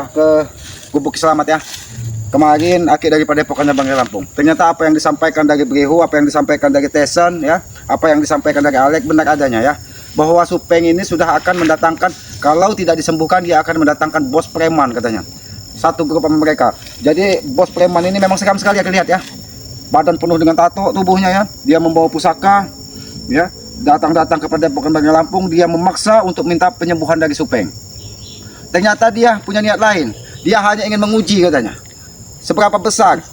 sudah ke Gubuk Selamat ya. Kemarin Aki dari Padepokan Bangkai Lampung. Ternyata apa yang disampaikan dari Brihu, apa yang disampaikan dari Tesen ya, apa yang disampaikan dari Alek benar adanya ya. Bahwa Supeng ini sudah akan mendatangkan, kalau tidak disembuhkan dia akan mendatangkan bos preman katanya. Satu grup sama mereka. Jadi bos preman ini memang seram sekali ya, lihat ya. Badan penuh dengan tato tubuhnya ya. Dia membawa pusaka ya. Datang-datang kepada Padepokan Bangkai Lampung, dia memaksa untuk minta penyembuhan dari Supeng. Ternyata dia punya niat lain. Dia hanya ingin menguji katanya seberapa besar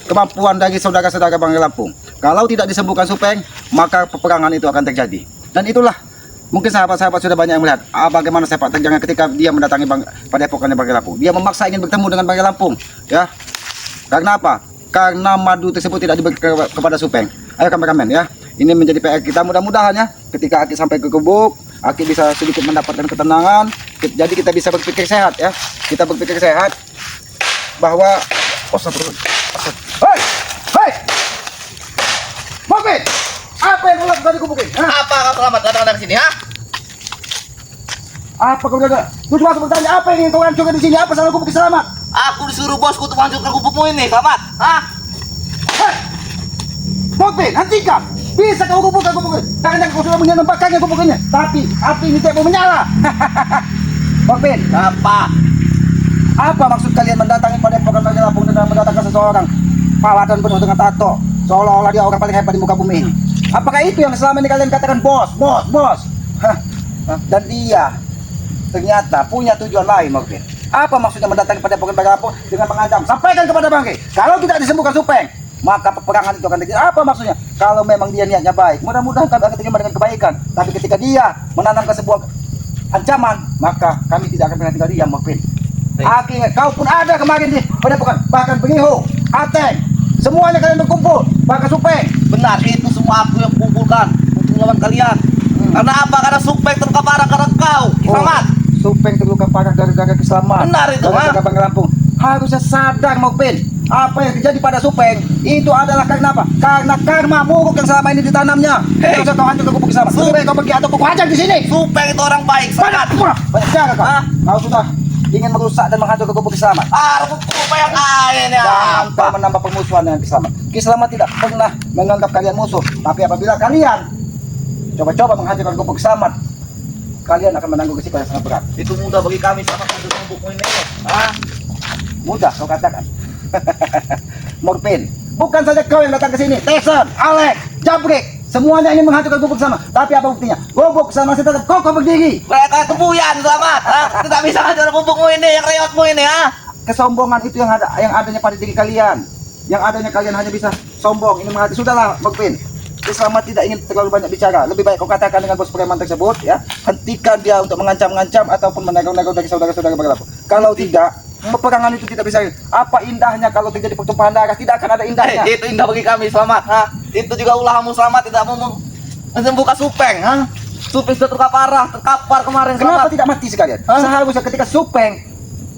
kemampuan dari saudara-saudara Bangkai Lampung. Kalau tidak disembuhkan Supeng, maka peperangan itu akan terjadi. Dan itulah mungkin sahabat-sahabat sudah banyak yang melihat bagaimana sepak terjangnya ketika dia mendatangi Padepokan Bangkai Lampung. Dia memaksa ingin bertemu dengan Bangkai Lampung ya. Karena apa? Karena madu tersebut tidak diberi kepada Supeng. Ayo kameramen ya. Ini menjadi PR kita, mudah-mudahan ya ketika Aki sampai ke gubuk, Aki bisa sedikit mendapatkan ketenangan. Jadi kita bisa berpikir sehat ya. Kita berpikir sehat bahwa hei, hei, Mopin, apa yang kau lakukan di gubuk ini? Apa kau selamat datang dari sini, ha? Apa kau jaga? Aku cuma bertanya, apa yang ingin kau hancurkan di sini? Apa salah Gubuk Selamat? Aku disuruh bosku untuk menghancurkan gubukmu ini, selamat, ha? Hei, Mopin, hentikan! Bisa kau gubukkan gubuk ini? Karena kau sudah menyembakannya gubuk ini. Tapi api ini tidak mau menyala. Mopin, apa maksud kalian mendatangi Padepokan Bangkai Lampung dengan mendatangkan seseorang badan penuh dengan tato, seolah-olah dia orang paling hebat di muka bumi ini? Apakah itu yang selama ini kalian katakan bos? Dan dia ternyata punya tujuan lain mungkin. Apa maksudnya mendatangi Padepokan Bangkai Lampung dengan mengancam? Sampaikan kepada Bangkai, kalau tidak disembuhkan Supeng, maka peperangan itu akan terjadi. Apa maksudnya? Kalau memang dia niatnya baik, mudah-mudahan kami akan terima dengan kebaikan. Tapi ketika dia menanamkan sebuah ancaman, maka kami tidak akan pernah tinggal diam, Mungkin. Aki, kau pun ada kemarin di Padepokan, bahkan Brihu, Ateng, semuanya kalian berkumpul, bahkan Supeng. Benar, itu semua aku yang kumpulkan untuk melawan kalian. Karena apa? Karena Supeng terluka parah karena kau, selamat. Supeng terluka parah gara-gara Kiselamat. Benar itu, gara-gara Bangkai Lampung. Harusnya sadar, Mopin. Apa yang terjadi pada Supeng itu adalah karena apa? Karena karma buruk yang selama ini ditanamnya. Tidak usah kau hancur ke Gubuk Kiselamat. Lebih baik kau pergi atau kau hajar di sini. Supeng itu orang baik, selamat. Banyak cara kau. Kau sudah ingin merusak dan menghancur ke Gubuk Kiselamat. Rupa yang lain ya. Jangan kau menambah permusuhan dengan Kiselamat. Kiselamat tidak pernah menganggap kalian musuh. Tapi apabila kalian coba-coba menghancurkan Gubuk Kiselamat, kalian akan menanggung risiko yang sangat berat. Itu mudah bagi kami sama untuk gubukmu ini. Mudah kau katakan. Morpin, bukan saja kau yang datang ke sini, Tesen, Alek, Jabrik, semuanya ingin menghancurkan Gubuk Kiselamat. Tapi apa buktinya? Gubuk Kiselamat masih tetap kokoh berdiri. Mereka kebuyan, selamat. Tidak bisa hancur gubukmu ini, yang reotmu ini, Kesombongan itu yang adanya pada diri kalian. Yang adanya kalian hanya bisa sombong, ini menghati. Sudahlah, Morpin. Kiselamat tidak ingin terlalu banyak bicara. Lebih baik kau katakan dengan bos preman tersebut ya, hentikan dia untuk mengancam-ngancam ataupun menegur-negur dari saudara-saudara Bangkai Lampung. Kalau tidak, peperangan itu tidak bisa. Apa indahnya kalau terjadi pertumpahan darah? Tidak akan ada indahnya. Itu indah bagi kami, selamat. Itu juga ulahmu, selamat, tidak mau menyembuhkan Supeng. Supeng sudah terluka parah, terkapar kemarin. Kenapa selamat. tidak mati sekalian? Seharusnya ketika Supeng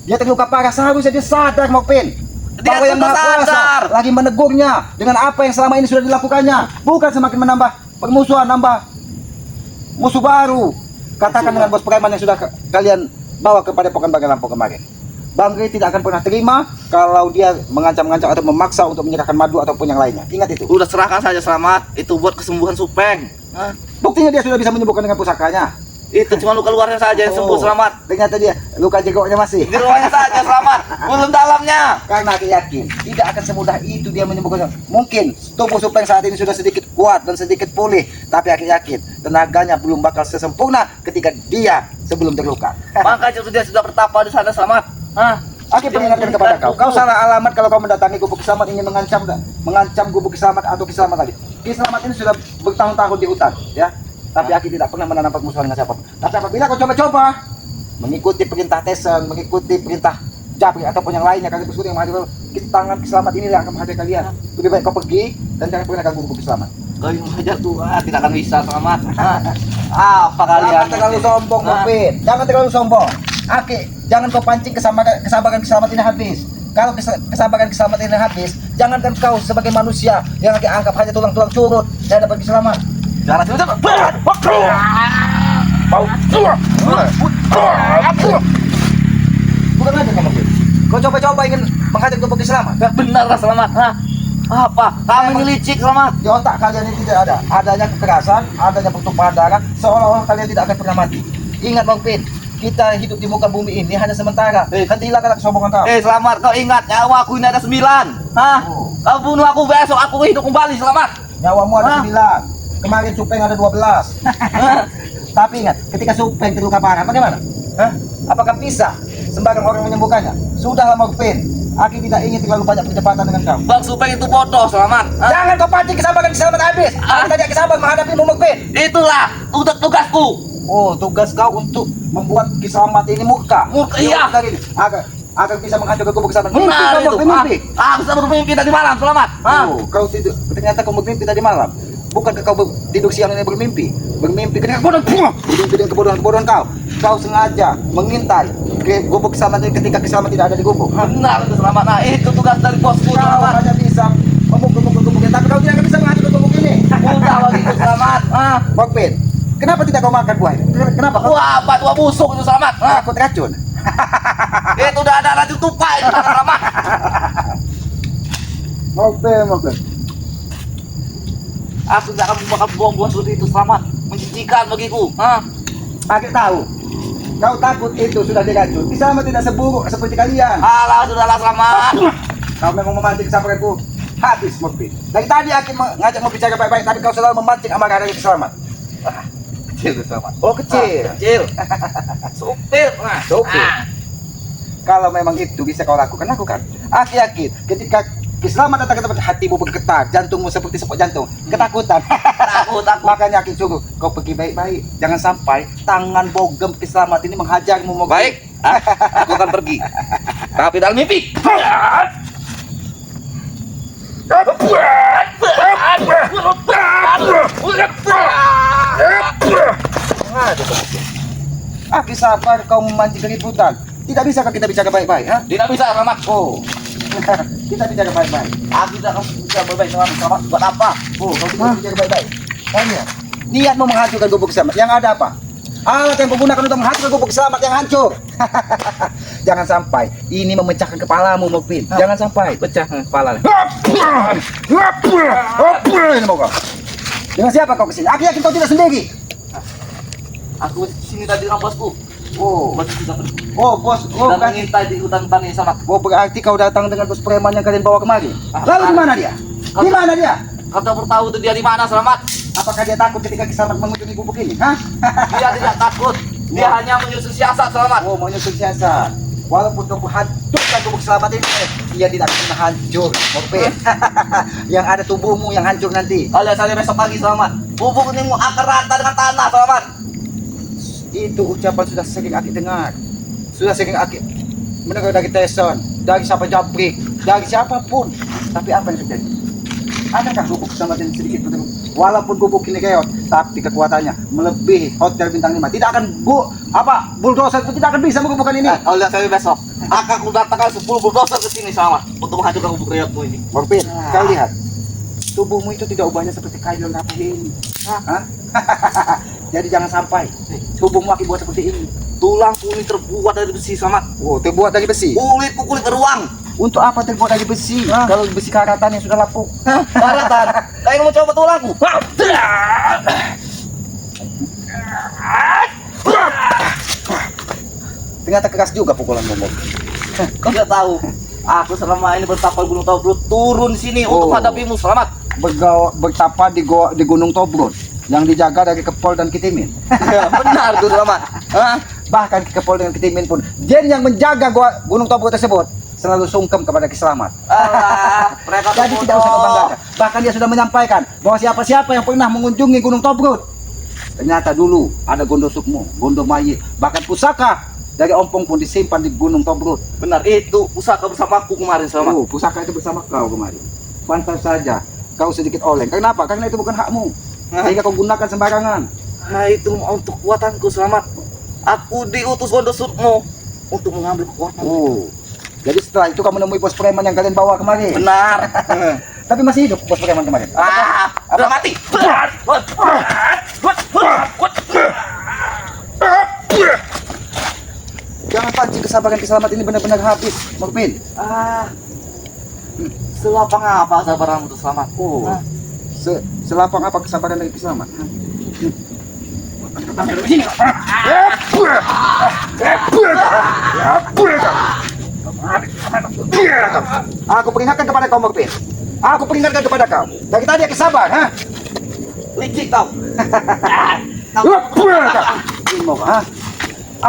dia terluka parah, seharusnya dia sadar, Mopin. Dia Bahwa yang tentu Maha Kuasa sadar. lagi menegurnya dengan apa yang selama ini sudah dilakukannya, bukan semakin menambah permusuhan, nambah musuh baru. Katakan dengan bos preman yang sudah kalian bawa ke Padepokan Bangkai Lampung kemarin. Bangkai tidak akan pernah terima kalau dia mengancam-ngancam atau memaksa untuk menyerahkan madu ataupun yang lainnya. Ingat itu. Udah serahkan saja, selamat. Itu buat kesembuhan Supeng. Buktinya dia sudah bisa menyembuhkan dengan pusakanya. Itu cuma luka luarnya saja yang sembuh, selamat. Ternyata dia luka jegoknya masih. Di ruangnya saja, selamat. Belum dalamnya. Karena aku yakin tidak akan semudah itu dia menyembuhkan. Mungkin tubuh Supeng saat ini sudah sedikit kuat dan sedikit pulih, tapi aku yakin tenaganya belum bakal sesempurna ketika dia sebelum terluka. Makanya dia sudah bertapa di sana, selamat. Aku peringatkan kepada kau. Kau salah alamat kalau kau mendatangi Gubuk Kiselamat ingin mengancam Gubuk Kiselamat atau Kiselamat tadi. Kiselamat ini sudah bertahun-tahun di hutan, ya. Tapi Aki tidak pernah menanam permusuhan dengan siapapun. Tapi apabila kau coba-coba mengikuti perintah Tesen, mengikuti perintah Jabri ataupun yang lainnya, kalian bersekutu yang menghadir tangan Kiselamat ini yang akan menghadir kalian. Lebih baik kau pergi dan jangan pernah ganggu Gubuk Kiselamat. Kau yang hajar tuh, tidak akan bisa, selamat. Apa kalian? Jangan terlalu sombong, Mopin. Jangan terlalu sombong. Aki, jangan kau pancing kesabaran Kiselamat ini habis. Kalau kesabaran Kiselamat ini habis, jangankan kau sebagai manusia yang Aki anggap hanya tulang-tulang curut dan dapat Kiselamat. Jangan cepat-cepat. Bukan aja kamu. Kau coba-coba ingin menghajar gubuk Selamat. Gak benar lah Selamat. Hah? Apa? Kami ini licik Selamat. Di otak kalian ini tidak ada adanya kekerasan, adanya pertumpahan darah, seolah-olah kalian tidak akan pernah mati. Ingat Bang Pin, kita hidup di muka bumi ini hanya sementara. Nanti hilangkan kesombongan kau. Selamat, kau ingat nyawa aku ini ada 9. Hah? Oh. Kau bunuh aku besok, aku hidup kembali Selamat. Nyawamu ada Hah? 9. Kemarin Supeng ada 12. Tapi ingat, ketika Supeng terluka parah, bagaimana? Hah? Apakah bisa sembarang orang menyembuhkannya? Sudahlah Bang Pin, aku tidak ingin terlalu banyak perdebatan dengan kamu. Bang Supeng itu bodoh Selamat. Hah? Jangan kau pancing kesabaran Selamat habis. Aku tidak kesabaran menghadapimu Bang Pin. Itulah untuk tugasku. Oh, tugas kau untuk membuat Selamat ini murka. Murka, iya. Agar bisa menghancurkan gubuk Selamat. Mimpi Benar kau itu. bermimpi. Aku bisa bermimpi tadi malam Selamat. Hah? Oh, kau tidur. Ternyata kau bermimpi tadi malam. Bukankah kau tidur siang ini bermimpi? Bermimpi dengan kebodohan. Bermimpi dengan kebodohan kau. Kau sengaja mengintai ke gubuk Selamat ini ketika Selamat tidak ada di gubuk. Benar itu Selamat. Nah, itu tugas dari bosku Kau Selamat. hanya bisa memukul-mukul gubuk ini, tapi kau tidak akan bisa menghancurkan gubuk ini. Mudah begitu Selamat. Hah? Bang Pin, kenapa tidak kau makan buah ini? Kenapa kau Wah, apa tua busuk itu Selamat? Hah? takut racun? Itu udah ada racun tupai itu Selamat. Oke. Aku tidak akan makan buang-buang seperti itu Selamat. Menjijikan bagiku. Hah? Aku tahu. Kau takut itu sudah diracun. Selamat tidak seburuk seperti kalian. Alah, sudahlah Selamat. Kau memang memancing kesabaranku habis Murphy. Dari tadi aku ngajak mau bicara baik-baik, tapi kau selalu memancing amarah dari Selamat. Kecil itu Selamat. Oh kecil. Kecil. Supir. Nah. Supir. Ah. Kalau memang itu bisa kau lakukan. Aku yakin ketika Selamat datang ke tempat hatimu bergetar, jantungmu seperti sepot jantung, ketakutan. Takut. Makanya aku suruh kau pergi baik-baik. Jangan sampai tangan bogem Selamat ini menghajarmu. Murphy. Baik. Aku akan pergi. Tapi dalam mimpi. Aki sabar kau memancing keributan. Tidak bisa kita bicara baik-baik, ha? Tidak bisa Selamat. Oh, kita bicara baik-baik. Aku tidak akan bisa baik-baik Selamat. Buat apa? Oh, kau tidak bicara baik-baik. Tanya, niatmu menghancurkan gubuk Selamat. Yang ada apa? Alat yang digunakan untuk menghancurkan gubuk Selamat yang hancur. Jangan sampai ini memecahkan kepalamu, Mokpin. Jangan sampai. Pecah kepala. Ini mau kau. Dengan siapa kau kesini? Aku yakin kau tidak sendiri. Aku di sini tadi dengan bosku. Oh, Bos sudah pergi. oh bos, oh Dan kan. mengintai di hutan ini Selamat. Oh berarti kau datang dengan bos preman yang kalian bawa kemari. Ah, Lalu di mana dia? Di mana dia? Kau tak bertahu itu dia di mana Selamat? Apakah dia takut ketika Selamat mengunjungi gubuk ini? Hah? Dia tidak takut. Dia hanya menyusun siasat Selamat. Oh, mau nyusun siasat. Walaupun kau hancurkan gubuk Selamat ini, dia tidak akan hancur. Oke. Yang ada tubuhmu yang hancur nanti. Alias saya besok pagi Selamat. Bubuk ini mau akar rata dengan tanah Selamat. Itu ucapan sudah sering Aki dengar. Sudah sering Aki mendengar dari Tyson, dari siapa Jabrik, dari siapapun. Tapi apa yang terjadi? Adakah gubuk Selamat ini sedikit betul? Walaupun gubuk ini keot, tapi kekuatannya melebihi hotel bintang 5. Tidak akan bulldozer itu tidak akan bisa menggubukkan ini. Alias saya besok akan aku datangkan 10 bulldozer ke sini Selamat untuk menghancurkan bubuk reotmu ini. Morpin, kau lihat. Tubuhmu itu tidak ubahnya seperti kayu yang rapuh ini. Hah? Jadi jangan sampai tubuhmu akibat seperti ini. Tulangku ini terbuat dari besi Selamat. Oh, terbuat dari besi. Kulitku kulit beruang. Untuk apa terbuat dari besi? Kalau besi karatan yang sudah lapuk. Karatan. Kayak mau coba tulangku. Ternyata keras juga pukulan momok. Kau tidak tahu. Aku selama ini bertapa di Gunung Tobruk turun sini untuk menghadapimu Selamat. Bertapa di Gunung Tobruk yang dijaga dari Kepol dan Kitimin. Benar tuh Selamat. Hah? Bahkan Kepol dan Kitimin pun, Jen yang menjaga Gunung Tobruk tersebut selalu sungkem kepada Selamat. Alah, mereka tuh Jadi tidak usah kebanggakan. Bahkan dia sudah menyampaikan bahwa siapa-siapa yang pernah mengunjungi Gunung Tobruk, ternyata dulu ada Gondo Sukmo, Gondo Mayi, bahkan pusaka dari Ompong pun disimpan di Gunung Tobruk. Benar, itu pusaka bersamaku kemarin Selamat. Oh, pusaka itu bersama kau kemarin. Pantas saja kau sedikit oleng. Kenapa? Karena itu bukan hakmu. Sehingga kau gunakan sembarangan. Nah itu untuk kekuatanku Selamat. Aku diutus Gondo Sukmo untuk mengambil kekuatan. Oh, jadi setelah itu kamu menemui bos preman yang kalian bawa kemarin. Benar. Tapi masih hidup bos preman kemarin. Udah mati. Jangan jangan pancing kesabaran Kiselamat ini benar-benar habis, Mokpin. Selapang apa sabaranmu tuh Selamat? Oh, selapang apa kesabaran dari Kiselamat? Aku peringatkan kepada kau, Mokpin. Aku peringatkan kepada kau. Dari tadi aku sabar, ha? Licik kau. Mau, ha?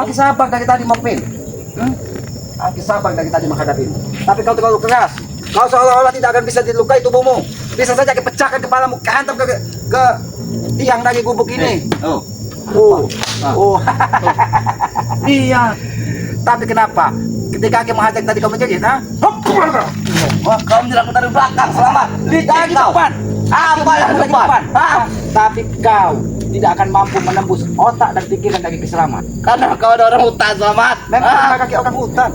Aku sabar dari tadi, Mokpin. Aku sabar dari tadi menghadapimu. Tapi kau terlalu keras. Kau seolah-olah tidak akan bisa dilukai tubuhmu. Bisa saja kepecahkan kepalamu, kehantam ke tiang dari gubuk ini. Oh. Iya. Tapi kenapa? Ketika aku menghajar tadi kau menjerit, ha? Wah, kau menyerang dari belakang Selamat. Licik Dari kau. depan. Apa yang Dari depan? Tapi kau tidak akan mampu menembus otak dan pikiran dari Kiselamat. Karena kau ada orang hutan Selamat. Memang benar kaki orang hutan.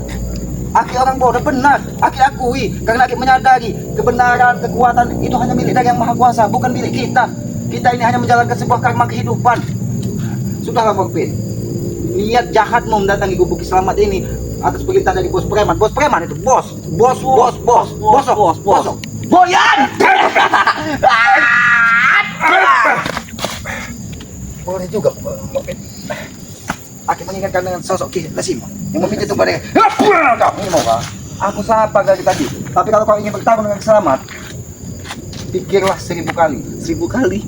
Aki orang bodoh, benar. Aki akui karena aki menyadari kebenaran, kekuatan itu hanya milik dari yang maha kuasa, bukan milik kita. Kita ini hanya menjalankan sebuah karma kehidupan. Sudahlah, Mokpin. Niat jahatmu mendatangi gubuk Kiselamat ini atas perintah dari bos preman. Bos preman itu bos. Boyan. Boleh juga, Mokpin. Aki mengingatkan dengan sosok Ki Lasimo yang memikir itu pada ini mau kah? Aku sabar dari tadi. Tapi kalau kau ingin bertarung dengan Kiselamat, pikirlah 1000 kali. 1000 kali.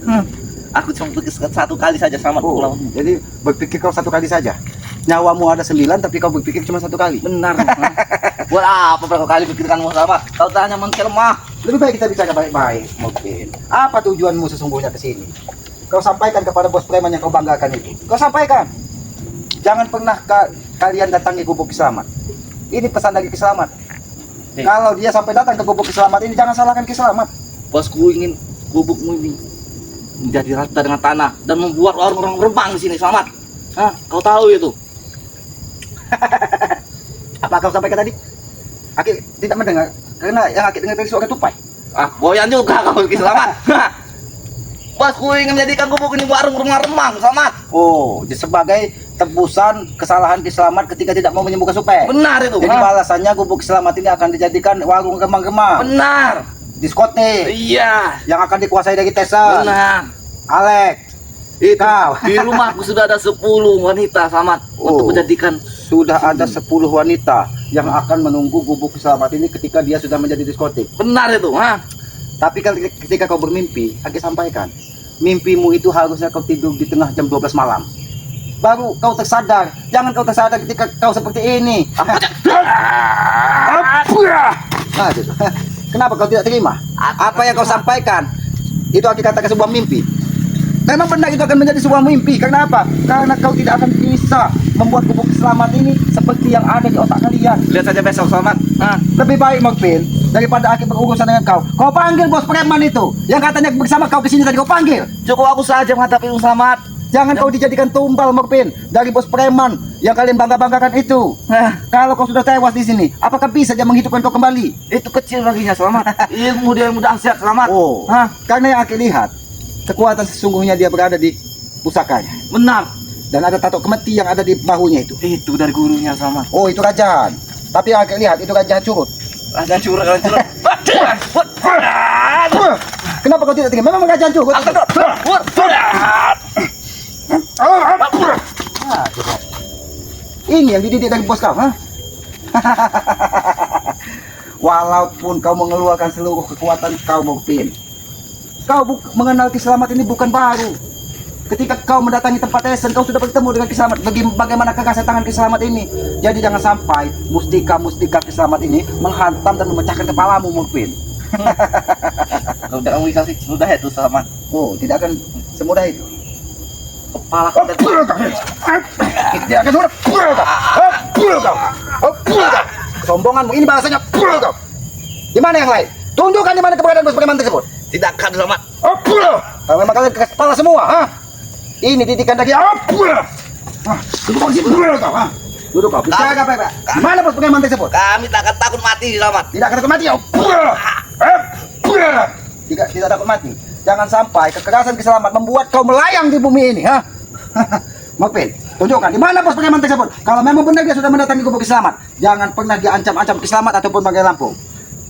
Aku cuma pikir satu kali saja Selamat pulang. Jadi berpikir kau 1 kali saja. Nyawamu ada 9 tapi kau berpikir cuma 1 kali. Benar. Buat apa berapa kali pikirkanmu Selamat? Kau tak hanya mengkelmah. Lebih baik kita bicara baik-baik, mungkin. Apa tujuanmu sesungguhnya ke sini? Kau sampaikan kepada bos preman yang kau banggakan itu. Kau sampaikan. Jangan pernah kalian datangi gubuk Kiselamat. Ini pesan dari Kiselamat. Kalau dia sampai datang ke gubuk Kiselamat ini, jangan salahkan Kiselamat. Bosku ingin gubukmu ini menjadi rata dengan tanah dan membuat orang-orang berbang di sini Selamat. Kau tahu itu? Apa kau sampaikan tadi? Aki tidak mendengar karena yang Aki dengar tadi suara tupai. Boyan juga kau Selamat. Bosku ingin menjadikan gubuk ini warung remang-remang Selamat. Oh, sebagai tebusan kesalahan Kiselamat ketika tidak mau menyembuhkan supaya. Benar itu. Jadi balasannya gubuk Kiselamat ini akan dijadikan warung remang-remang, Benar. diskotik Iya. yang akan dikuasai dari Tesan, Benar. Alex, Itu kau. di rumahku sudah ada 10 wanita Selamat untuk menjadikan. Sudah ada 10 wanita yang akan menunggu gubuk Kiselamat ini ketika dia sudah menjadi diskotik. Benar itu. Tapi ketika kau bermimpi, Aki sampaikan, mimpimu itu harusnya kau tidur di tengah jam 12 malam. Baru kau tersadar. Jangan kau tersadar ketika kau seperti ini. Gitu. Kenapa kau tidak terima? Apa yang kau sampaikan itu Aki katakan sebuah mimpi. Memang benar itu akan menjadi sebuah mimpi. Karena apa? Karena kau tidak akan bisa membuat gubuk Kiselamat ini seperti yang ada di otak kalian. Lihat saja besok Selamat. Lebih baik, Mokpin, daripada Aki berurusan dengan kau. Kau panggil bos preman itu yang katanya bersama kau kesini tadi. Kau panggil. Cukup aku saja menghadapi Selamat. Jangan kau dijadikan tumbal, Mokpin, dari bos preman yang kalian bangga-banggakan itu. Kalau kau sudah tewas di sini, apakah bisa dia menghidupkan kau kembali? Itu kecil baginya Selamat. Ilmu dia mudah dahsyat Selamat. Oh, karena yang Aki lihat, kekuatan sesungguhnya dia berada di pusakanya. Benar. Dan ada tato kemeti yang ada di bahunya itu. Itu dari gurunya Selamat. Oh, itu Rajahan. Tapi yang Aki lihat, itu Rajahan Curut. Ada curang. Kenapa kau tidak terima? Memang Rajahan Curut. Ini yang dididik dari bos kau, Walaupun kau mengeluarkan seluruh kekuatan kau, Mokpin, kau mengenal Kiselamat ini bukan baru. Ketika kau mendatangi tempat Tesan, kau sudah bertemu dengan Kiselamat. Bagaimana kekasih tangan Kiselamat ini? Jadi jangan sampai mustika Kiselamat ini menghantam dan memecahkan kepalamu, Mokpin. Kau tidak bisa sih sudah itu Selamat. Oh, tidak akan semudah itu. Kepala kau Tidak akan semudah. Kesombonganmu ini bahasanya. Di mana yang lain? Tunjukkan di mana keberadaan bos preman tersebut. tidak akan Selamat. Kalau memang kalian keras kepala semua, Ini didikan dari duduk kau di sini. Duduk kau. Bicara apa, Pak? Di mana bos preman tersebut? Kami tak akan takut mati Selamat. Tidak akan takut mati, Tidak takut mati. Jangan sampai kekerasan Kiselamat membuat kau melayang di bumi ini, Mopin, tunjukkan di mana bos preman tersebut. Kalau memang benar dia sudah mendatangi gubuk Kislamat, jangan pernah diancam-ancam Kislamat ataupun Banggai Lampung.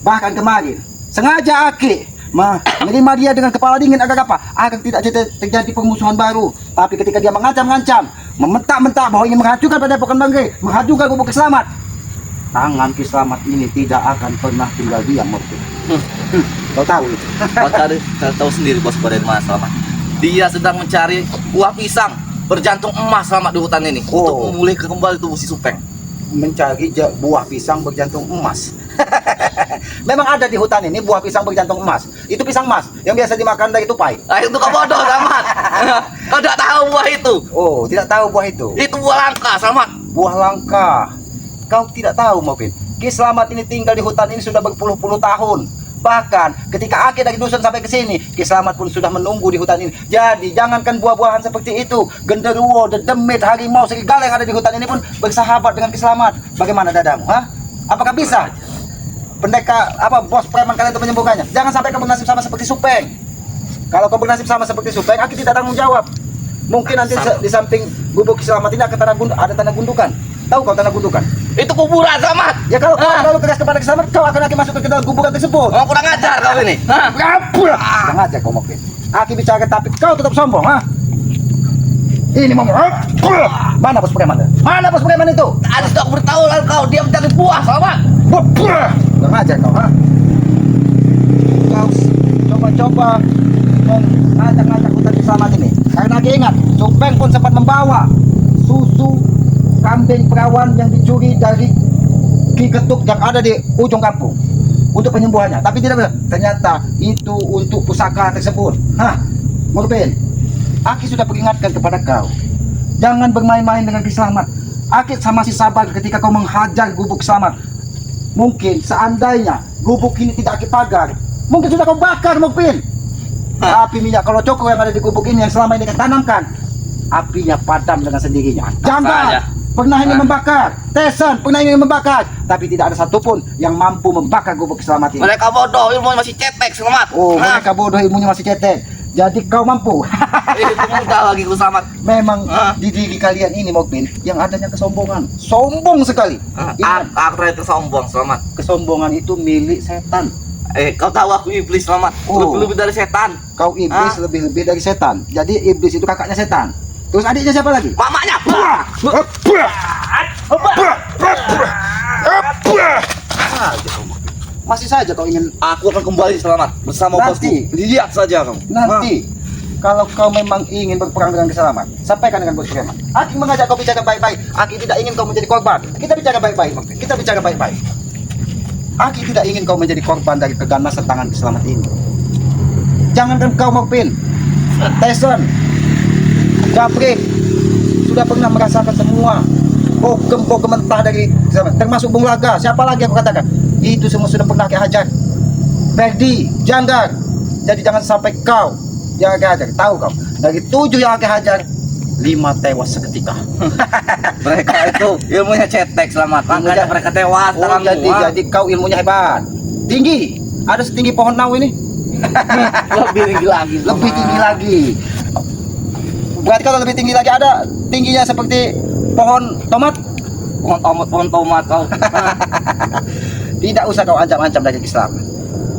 Bahkan kemarin sengaja Aki menerima dia dengan kepala dingin agar apa? Agar tidak terjadi permusuhan baru. Tapi ketika dia mengancam-ngancam, mementak-mentak bahwa ingin menghancurkan Padepokan Banggai, menghancurkan gubuk Kislamat, tangan Kislamat ini tidak akan pernah tinggal diam, Mopin. Kau tahu itu? Kau tahu sendiri bos pada di mana Selamat. Dia sedang mencari buah pisang berjantung emas Selamat di hutan ini untuk memulihkan kembali tubuh si Supeng. Mencari buah pisang berjantung emas. Memang ada di hutan ini buah pisang berjantung emas. Itu pisang emas yang biasa dimakan dari tupai. Itu kau bodoh Selamat. Kau tidak tahu buah itu. Oh, tidak tahu buah itu. Itu buah langka Selamat. Buah langka. Kau tidak tahu mungkin. Ki Slamet ini tinggal di hutan ini sudah berpuluh-puluh tahun. Bahkan ketika Aki dari dusun sampai ke sini, Ki Slamet pun sudah menunggu di hutan ini. Jadi jangankan buah-buahan seperti itu, genderuwo, dedemit, harimau, serigala yang ada di hutan ini pun bersahabat dengan Ki Slamet. Bagaimana dadamu? Hah? Apakah bisa pendekar bos preman kalian itu menyembuhkannya? Jangan sampai kau bernasib sama seperti Supeng. Kalau kau bernasib sama seperti Supeng, Aki tidak tanggung jawab. Mungkin nanti di samping gubuk Ki Slamet ini akan ada tanah gundukan. Tahu kau tanah gundukan? Itu kuburan Selamat. Ya kalau kau terlalu keras kepada Ki Slamet, kau akan masuk ke dalam kuburan tersebut. Oh, kurang ajar kau ini. Kurang ajar kau Mopin. Aki bicara tapi kau tetap sombong, ha? Ini mau mana bos preman? Mana bos preman itu? Tadi sudah aku beritahu kau dia mencari buah Selamat. Kurang ajar kau, ha? Kau coba-coba mengajak-ajak hutan Ki Slamet ini. Karena Aki ingat, Supeng pun sempat membawa susu kambing perawan yang dicuri dari Ki Ketuk yang ada di ujung kampung untuk penyembuhannya, tapi tidak benar. Ternyata itu untuk pusaka tersebut. Hah, Mopin, Aki sudah peringatkan kepada kau, jangan bermain-main dengan Ki Slamet. Aki masih sabar ketika kau menghajar gubuk Slamet. Mungkin seandainya gubuk ini tidak Aki pagar, mungkin sudah kau bakar, Mopin. Tapi minyak kalau cokro yang ada di gubuk ini yang selama ini ditanamkan, apinya padam dengan sendirinya. Jangan pernah ingin membakar, Tesan pernah ingin membakar, tapi tidak ada satupun yang mampu membakar gubuk Ki Slamet ini. Mereka bodoh, ilmunya masih cetek Selamat. Oh, mereka bodoh, ilmunya masih cetek. Jadi kau mampu. Itu mudah lagi ku Selamat. Memang di diri kalian ini Mopin yang adanya kesombongan. Sombong sekali. Ingat, Aku terakhir sombong Selamat. kesombongan itu milik setan. Kau tahu aku iblis Selamat. Lebih dari setan. Kau iblis lebih-lebih dari setan. Jadi iblis itu kakaknya setan. Terus adiknya siapa lagi? Mamanya. Masih saja kau ingin. Aku akan kembali Selamat bersama Nanti. bosku. Lihat saja kamu. Nanti kalau kau memang ingin berperang dengan Ki Slamet, sampaikan dengan bos preman. Aki mengajak kau bicara baik-baik. Aki tidak ingin kau menjadi korban. Kita bicara baik-baik, Mopin. Kita bicara baik-baik. Aki tidak ingin kau menjadi korban dari keganasan tangan Ki Slamet ini. Jangankan kau Mopin, Tyson, Japri sudah pernah merasakan semua bogem mentah dari Ki Slamet. Termasuk Bung Laga. Siapa lagi aku katakan? Itu semua sudah pernah Aki hajar. Ferdi, Janggar. Jadi jangan sampai kau yang Aki hajar. Tahu kau, dari 7 yang Aki hajar, 5 tewas seketika. Mereka itu ilmunya cetek Selamat. Makanya mereka tewas. Jadi kau ilmunya hebat, tinggi. Ada setinggi pohon nau ini. Lebih tinggi lagi. Lebih tinggi lagi. Berarti kalau lebih tinggi lagi ada tingginya seperti pohon tomat. Pohon tomat kau. Tidak usah kau ancam-ancam dari Ki Slamet.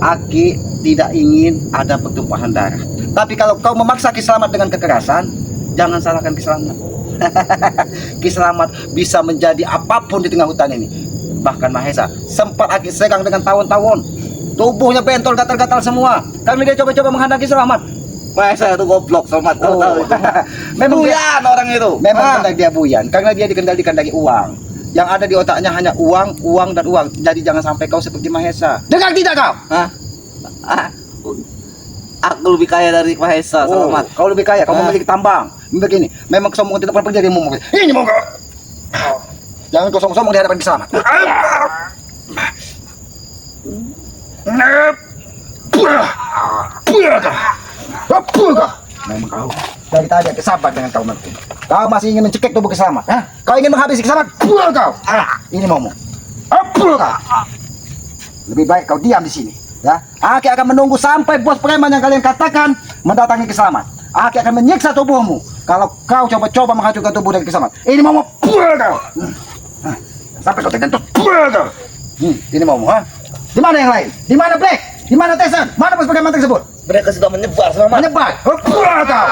Aki tidak ingin ada pertumpahan darah. Tapi kalau kau memaksa Ki Slamet dengan kekerasan, jangan salahkan Ki Slamet. Ki Slamet bisa menjadi apapun di tengah hutan ini. Bahkan Mahesa sempat Aki serang dengan tawon-tawon. Tubuhnya bentol, gatal-gatal semua. Karena dia coba-coba menghadang Ki Slamet. Mahesa itu goblok Selamat. Kau tahu. Memang Buyan orang itu. Memang benar dia buyan, karena dia dikendalikan dari uang. Yang ada di otaknya hanya uang, uang, dan uang. Jadi jangan sampai kau seperti Mahesa. Dengar tidak kau? Aku lebih kaya dari Mahesa Selamat. Kau lebih kaya, kau memiliki tambang. Begini, memang kesombongan tidak pernah pergi dari mumu. Ini mau kau. Jangan kau sombong-sombong di hadapan Ki Slamet. Memang kau dari tadi aku sabar dengan kau nanti. Kau masih ingin mencekik tubuh Ki Slamet, ha? Kau ingin menghabisi Ki Slamet? Buang kau. Ini maumu. Buang kau. Lebih baik kau diam di sini, ya. Aki akan menunggu sampai bos preman yang kalian katakan mendatangi Ki Slamet. Aki akan menyiksa tubuhmu Kalau kau coba-coba menghancurkan tubuh dari Kisamat, ini mau pukul kau. Sampai kau terkentut, pukul kau. Ini mau, ha? Di mana yang lain? Di mana Black? Di mana Tyson? Mana bos bagaimana tersebut? Mereka sudah menyebar selamat. Menyebar. Pukul kau.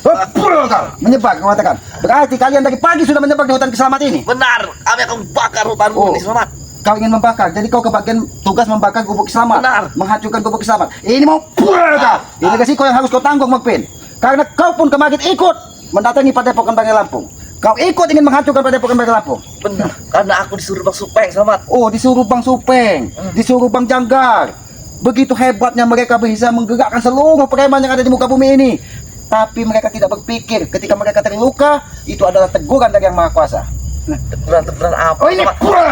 Pukul kau. Menyebar, kau katakan. Berarti kalian dari pagi sudah menyebar di hutan Kisamat ini. Benar, kami akan bakar hutanmu ini selamat. Kau ingin membakar, jadi kau kebagian tugas membakar gubuk Kisamat. Benar. Menghancurkan gubuk Kisamat. Ini mau pukul kau. Ini resiko yang harus kau tanggung, Mokpin. Karena kau pun kemarin ikut mendatangi Padepokan Banggai Lampung. Kau ikut ingin menghancurkan Padepokan Banggai Lampung. Benar, karena aku disuruh Bang Supeng selamat. Oh, disuruh Bang Supeng, disuruh Bang Janggar. Begitu hebatnya mereka bisa menggerakkan seluruh preman yang ada di muka bumi ini. Tapi mereka tidak berpikir ketika mereka terluka, itu adalah teguran dari Yang Maha Kuasa. Teguran apa? Oh, ini pukul.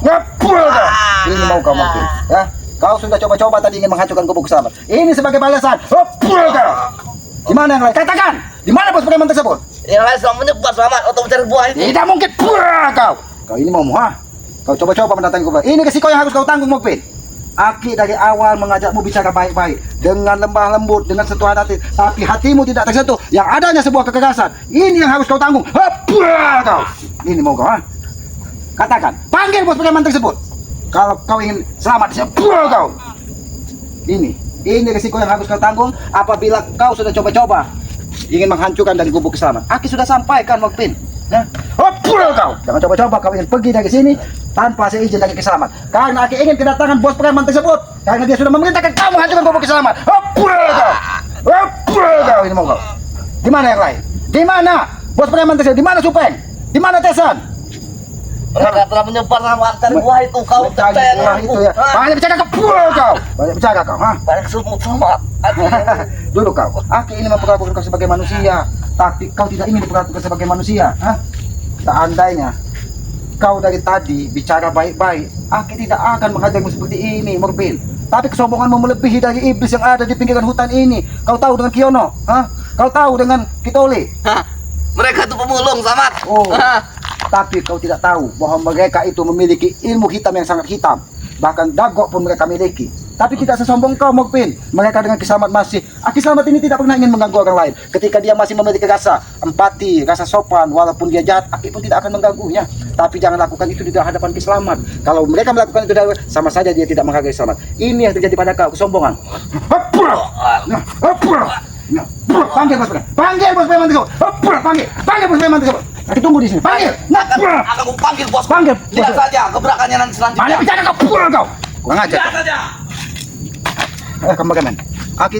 Ngepul kau. Ini mau kau mungkin, ya? Kau sudah coba-coba tadi ingin menghancurkan gubuk Kisamat. Ini sebagai balasan. Ngepul kau. Di mana yang lain? Katakan. Di mana bos preman tersebut? Yang lain sedang menyebar selamat untuk mencari buah ini. Tidak mungkin. Kau. Kau ini mau, ha? Kau coba-coba mendatangi gubuk. Ini resiko yang harus kau tanggung, Mokpin. Aki dari awal mengajakmu bicara baik-baik, dengan lembah lembut, dengan sentuhan hati, tapi hatimu tidak tersentuh. Yang adanya sebuah kekerasan. Ini yang harus kau tanggung. Hapua kau. Ini mau kau, ha? Katakan. Panggil bos preman tersebut. Kalau kau ingin selamat, hapua kau. Ini risiko yang harus kau tanggung apabila kau sudah coba-coba ingin menghancurkan dari gubuk Kisamat. Aki sudah sampaikan, Mokpin. Nah, hapua kau. Jangan coba-coba kau ingin pergi dari sini tanpa seizin dari Kisamat. Karena Aki ingin kedatangan bos preman tersebut. Karena dia sudah memerintahkan kamu menghancurkan gubuk Kisamat. Hapua kau. Hapua kau. Ini mau kau. Di mana yang lain? Di mana bos preman tersebut? Di mana Supeng? Di mana Tesan? Mereka telah menyebar selamat cari buah itu. Kau percaya dengan aku? Itu ya. Banyak bicara kau. Kau. Banyak bicara kau, ha? Banyak sumut selamat. Dulu kau. Aki ini memperlakukan kau sebagai manusia, tapi kau tidak ingin diperlakukan sebagai manusia, ha? Seandainya kau dari tadi bicara baik-baik, Aki tidak akan menghajarmu seperti ini, Mokpin. Tapi kesombonganmu melebihi dari iblis yang ada di pinggiran hutan ini. Kau tahu dengan Kiono, ha? Kau tahu dengan Kitole. Hah, mereka itu pemulung selamat. Oh. Tapi kau tidak tahu bahwa mereka itu memiliki ilmu hitam yang sangat hitam. Bahkan dagok pun mereka miliki. Tapi tidak sesombong kau, Mokpin. Mereka dengan Kisamat masih. Kisamat ini tidak pernah ingin mengganggu orang lain. Ketika dia masih memiliki rasa empati, rasa sopan, walaupun dia jahat, Aki pun tidak akan mengganggunya. Tapi jangan lakukan itu di hadapan Kisamat. Kalau mereka melakukan itu sama saja dia tidak menghargai Kisamat. Ini yang terjadi pada kau, kesombongan. Panggil bos preman. Panggil bos preman tersebut. Panggil bos preman tersebut. Aki tunggu di sini. Panggil. Akan panggil bos. Panggil. Lihat saja gebrakannya nanti selanjutnya. Banyak bicara kau. Kau. Kurang ajar. Lihat saja. Kameramen, Aki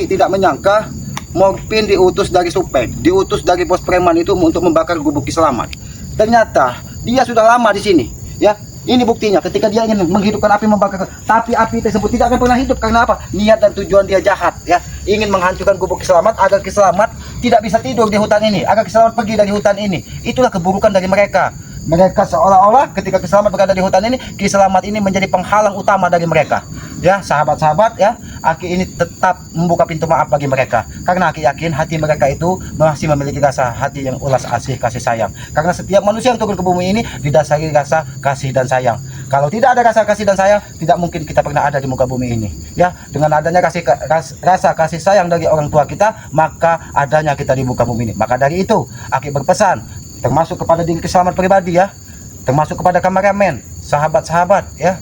tidak menyangka Mokpin diutus dari Supeng, diutus dari bos preman itu untuk membakar gubuk Kisamat. Ternyata dia sudah lama di sini, ya. Ini buktinya ketika dia ingin menghidupkan api membakar, tapi api tersebut tidak akan pernah hidup karena apa? Niat dan tujuan dia jahat, ya. Ingin menghancurkan gubuk Kisamat agar Kisamat tidak bisa tidur di hutan ini, agar Kisamat pergi dari hutan ini. Itulah keburukan dari mereka. Mereka seolah-olah ketika Kisamat berada di hutan ini, Kisamat ini menjadi penghalang utama dari mereka. Ya, sahabat-sahabat, ya, Aki ini tetap membuka pintu maaf bagi mereka. Karena Aki yakin hati mereka itu masih memiliki rasa hati yang ulas asih kasih sayang. Karena setiap manusia yang turun ke bumi ini didasari rasa kasih dan sayang. Kalau tidak ada rasa kasih dan sayang, tidak mungkin kita pernah ada di muka bumi ini. Ya, dengan adanya rasa kasih sayang dari orang tua kita, maka adanya kita di muka bumi ini. Maka dari itu, Aki berpesan, termasuk kepada diri Kisamat pribadi, ya, termasuk kepada kameramen, sahabat-sahabat, ya,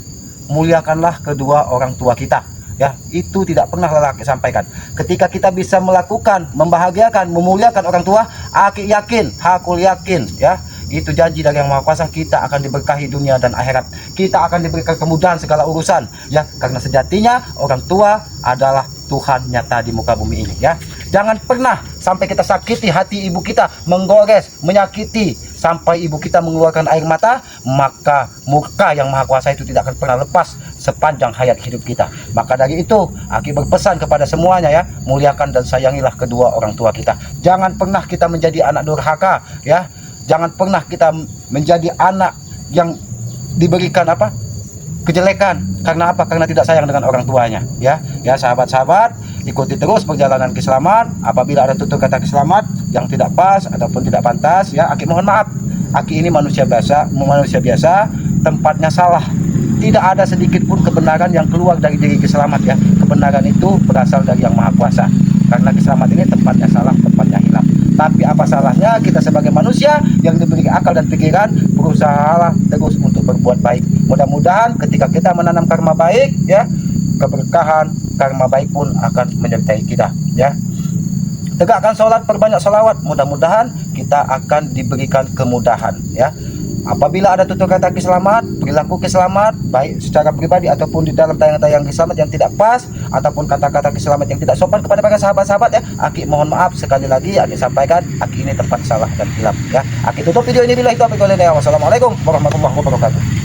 muliakanlah kedua orang tua kita, ya. Itu tidak pernah lelaki sampaikan. Ketika kita bisa melakukan, membahagiakan, memuliakan orang tua, Aki yakin, hakul yakin, ya, itu janji dari Yang Maha Kuasa, kita akan diberkahi dunia dan akhirat. Kita akan diberikan kemudahan segala urusan, ya, karena sejatinya orang tua adalah Tuhan nyata di muka bumi ini, ya. Jangan pernah sampai kita sakiti hati ibu kita, menggores, menyakiti sampai ibu kita mengeluarkan air mata, maka murka Yang Maha Kuasa itu tidak akan pernah lepas sepanjang hayat hidup kita. Maka dari itu, Aki berpesan kepada semuanya, ya, muliakan dan sayangilah kedua orang tua kita. Jangan pernah kita menjadi anak durhaka, ya. Jangan pernah kita menjadi anak yang diberikan apa? Kejelekan. Karena apa? Karena tidak sayang dengan orang tuanya, ya. Ya, sahabat-sahabat, ikuti terus perjalanan Kisamat. Apabila ada tutur kata Kisamat yang tidak pas ataupun tidak pantas, ya, Aki mohon maaf. Aki ini manusia biasa, tempatnya salah. Tidak ada sedikit pun kebenaran yang keluar dari diri Kisamat, ya. Kebenaran itu berasal dari Yang Maha Kuasa. Karena selamat ini tempatnya salah, tempatnya hilaf. Tapi apa salahnya kita sebagai manusia yang diberi akal dan pikiran berusaha terus untuk berbuat baik. Mudah-mudahan ketika kita menanam karma baik, ya, keberkahan karma baik pun akan menyertai kita, ya. Tegakkan sholat, perbanyak sholawat, mudah-mudahan kita akan diberikan kemudahan, ya. Apabila ada tutur kata keselamat, perilaku keselamat, baik secara pribadi ataupun di dalam tayang-tayang keselamat yang tidak pas, ataupun kata-kata keselamat yang tidak sopan kepada para sahabat-sahabat, ya, Aki mohon maaf sekali lagi. Aki sampaikan, Aki ini tempat salah dan hilaf, ya. Aki tutup video ini bila itu. Wassalamualaikum warahmatullahi wabarakatuh.